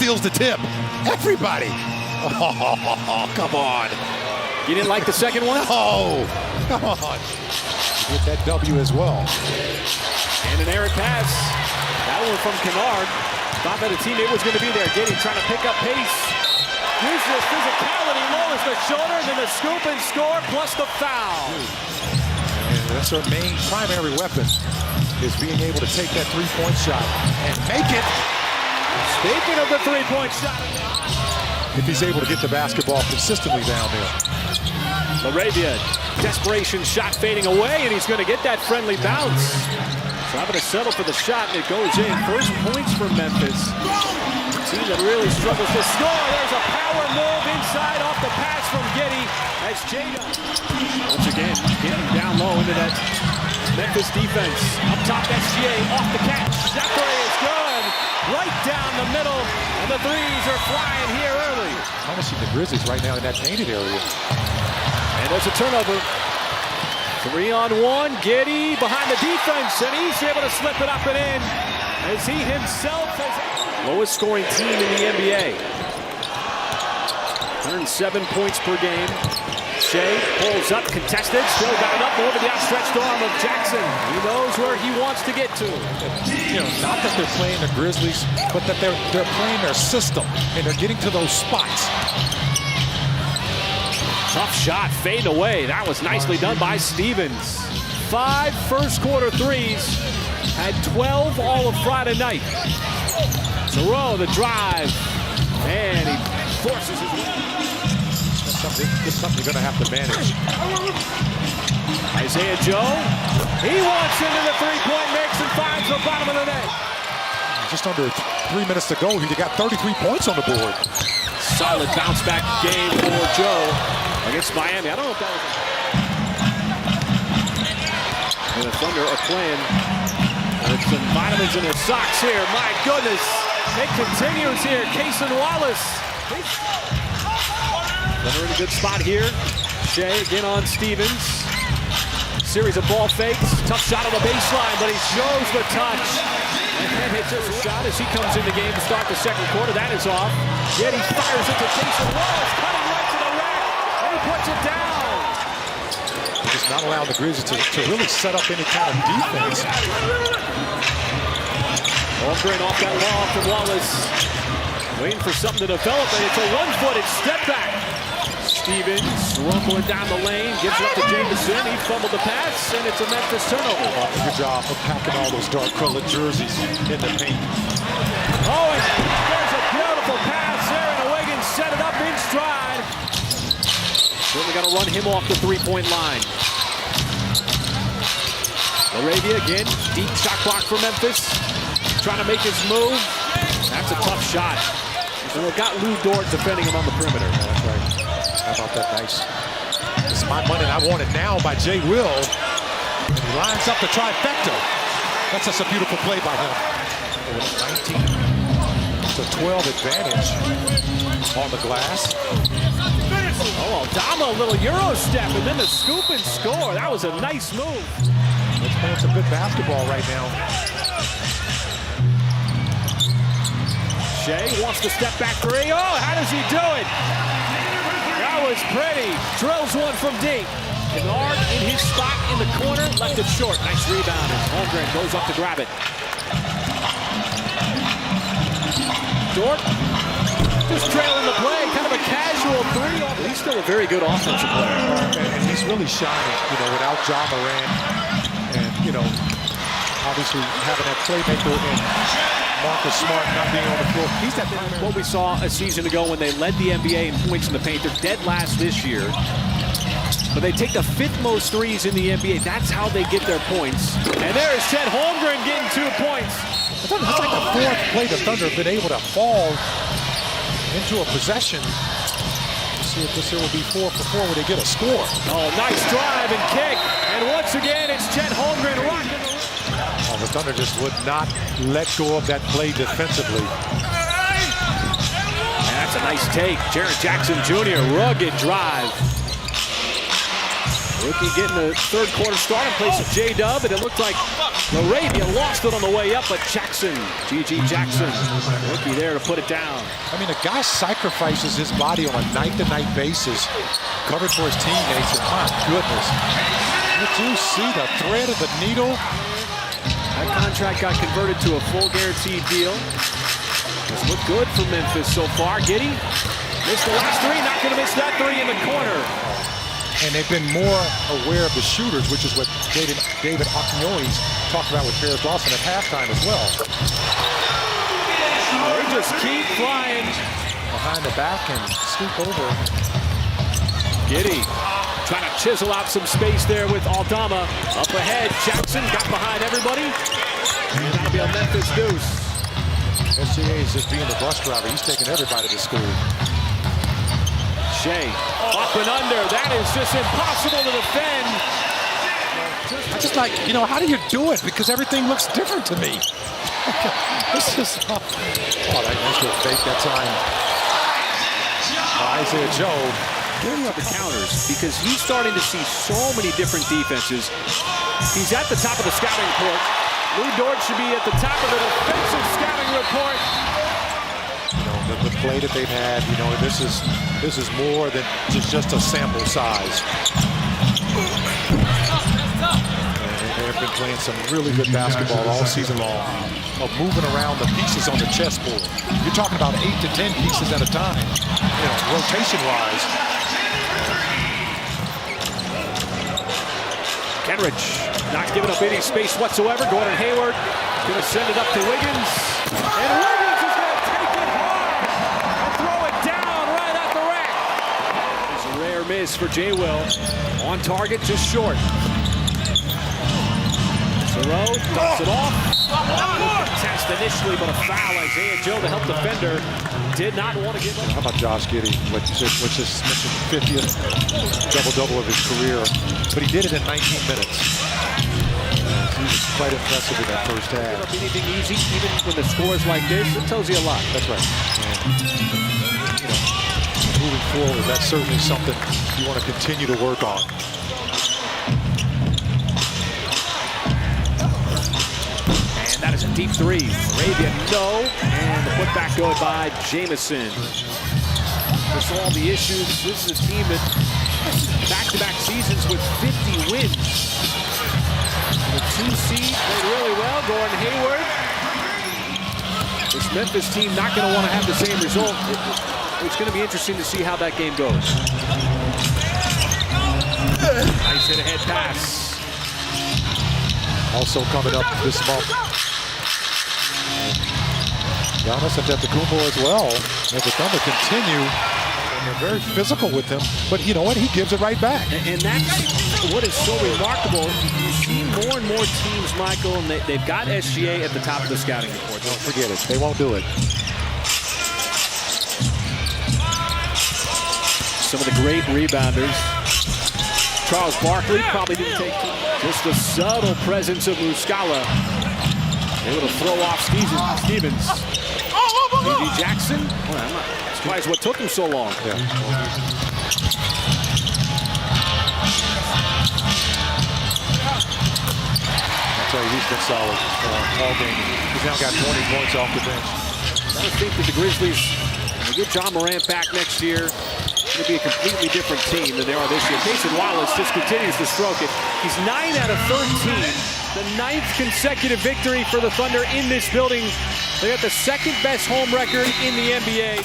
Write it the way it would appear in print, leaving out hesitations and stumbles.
steals the tip. Everybody. Oh, come on. You didn't like the second one? Oh, come on. Get that W as well. And an errant pass. That one from Kennard. Thought that a teammate was going to be there. Getty trying to pick up pace. Uses his physicality, lowers the shoulder, and then the scoop and score plus the foul. And that's our main primary weapon, is being able to take that three-point shot and make it. Speaking of the three-point shot. If he's able to get the basketball consistently down there. Laravia, desperation shot fading away, and he's going to get that friendly bounce. So having to settle for the shot, and it goes in. First points for Memphis. A team that really struggles to score. There's a power move inside off the pass from Getty as Jada. Once again, getting down low into that Memphis defense. Up top, SGA off the catch. That three is good. Right down the middle, and the threes are flying here early. Punishing the Grizzlies right now in that painted area. And there's a turnover. 3-on-1, Getty behind the defense, and he's able to slip it up and in as he himself has lowest scoring team in the NBA. 107 points per game. Shea pulls up, contested, still got it up over the outstretched arm of Jackson. He knows where he wants to get to. You know, not that they're playing the Grizzlies, but that they're playing their system, and they're getting to those spots. Tough shot, fading away. That was nicely done by Stevens. 5 first-quarter threes, had 12 all of Friday night. Thoreau, the drive, and he forces his way. It's something you're going to have to manage. Isaiah Joe, he wants into the three-point mix and finds the bottom of the net. Just under 3 minutes to go, he got 33 points on the board. Solid bounce-back game for Joe against Miami. I don't know if that was and the Thunder are playing with some vitamins in their socks here. My goodness, it continues here. Cason Wallace. Thunder in a good spot here. Shea again on Stevens. Series of ball fakes. Tough shot on the baseline, but he shows the touch. And then hits a shot as he comes in the game to start the second quarter. That is off. Yet he fires it to Cason Wallace, cutting right to the rack, and he puts it down. Just not allowing the Grizzlies to really set up any kind of defense. Holmgren off that lob from Wallace. Waiting for something to develop, and it's a one-footed step back. Stevens rumbling down the lane, gives it up to Jameson. He fumbled the pass, and it's a Memphis turnover. Good job of packing all those dark colored jerseys in the paint. Oh, and there's a beautiful pass there, and Wiggins set it up in stride. Certainly got to run him off the three-point line. Laravia again, deep shot clock for Memphis. Trying to make his move. That's a tough shot. So they've got Lou Dort defending him on the perimeter. That's right. How about that nice? It's my money and I want it now by Jay Will. And he lines up the trifecta. That's just a beautiful play by him. 19 to 12 advantage on the glass. Oh, Aldama, a little Euro step, and then the scoop and score. That was a nice move. Let's play some good basketball right now. Shea wants to step back three. Oh, how does he do it? That was pretty. Drills one from deep. Kennard in his spot in the corner, left it short. Nice rebound, and Holmgren goes up to grab it. Dort just trailing the play, kind of a casual three. He's still a very good offensive player. And he's really shining, you know, without Ja Morant. And, you know, obviously having that playmaker in Marcus Smart not being on the floor. He's that what we saw a season ago when they led the NBA in points in the paint. They're dead last this year. But they take the 5th most threes in the NBA. That's how they get their points. And there is Chet Holmgren getting 2 points. That's like the 4th play the Thunder have been able to fall into a possession. Let's see if this here will be 4 for 4 when they get a score. Oh, nice drive and kick. And once again, it's Chet Holmgren rocking. Oh, the Thunder just would not let go of that play defensively. And that's a nice take. Jaren Jackson Jr., rugged drive. Rookie getting the 3rd quarter start in place of J-Dub, and it looked like Laravia lost it on the way up, but Jackson, G.G. Jackson, rookie there to put it down. I mean, a guy sacrifices his body on a night-to-night basis, covered for his teammates, and my goodness. Did you see the thread of the needle? That contract got converted to a full guaranteed deal. It's looked good for Memphis so far. Giddey missed the last three, not going to miss that three in the corner. And they've been more aware of the shooters, which is what David Akinyoli's talked about with Paris Lawson at halftime as well. They just keep flying. Behind the back and scoop over. Giddey trying to chisel out some space there with Aldama. Up ahead, Jackson got behind everybody. And that'll be a Memphis deuce. SGA is just being the bus driver. He's taking everybody to school. Shea, up and under. That is just impossible to defend. I just like, you know, how do you do it? Because everything looks different to me. This is, oh, that nice little fake that time. Isaiah Joe. Getting up the counters because he's starting to see so many different defenses. He's at the top of the scouting report. Lou Dort should be at the top of the defensive scouting report. You know, the play that they've had, you know, this is more than just a sample size. And they've been playing some really good basketball all season long, of moving around the pieces on the chessboard. You're talking about 8 to 10 pieces at a time, you know, rotation-wise. Kenrich not giving up any space whatsoever. Gordon Hayward going to send it up to Wiggins. And Wiggins is going to take it hard and throw it down right at the rack. It's a rare miss for J. Will. On target, just short. Thoreau dumps it off. Contest initially, but a foul. Isaiah Joe, the help defender, did not want to give up. How about Josh Giddey, which is mentioned 50th double-double of his career, but he did it in 19 minutes. He was quite impressive in that first half. Anything easy, even when the score is like this, it tells you a lot. That's right. And, you know, moving forward, that's certainly something you want to continue to work on. That is a deep three. Arabia, no. And the putback good by Jamison. For all the issues, this is a team that back-to-back seasons with 50 wins. The 2 seed played really well. Gordon Hayward. This Memphis team not going to want to have the same result. It's going to be interesting to see how that game goes. Nice hit-ahead pass. Also coming up this month, Giannis Antetokounmpo as well. And the Thunder continue, and they're very physical with him. But you know what? He gives it right back. And that's what is so remarkable. You see more and more teams, Michael, and they've got SGA at the top of the scouting report. Don't forget it. They won't do it. Some of the great rebounders. Charles Barkley probably didn't take too much. Just the subtle presence of Muscala. Able to throw off Stevens. G.G. Jackson. Well, I'm not surprised what took him so long. Yeah. I'll tell you, he's been solid all game. He's now got 20 points off the bench. I think that the Grizzlies, when they get John Morant back next year, it's going to be a completely different team than they are this year. Mason Wallace just continues to stroke it. He's 9 out of 13. The 9th consecutive victory for the Thunder in this building. They got the 2nd best home record in the NBA.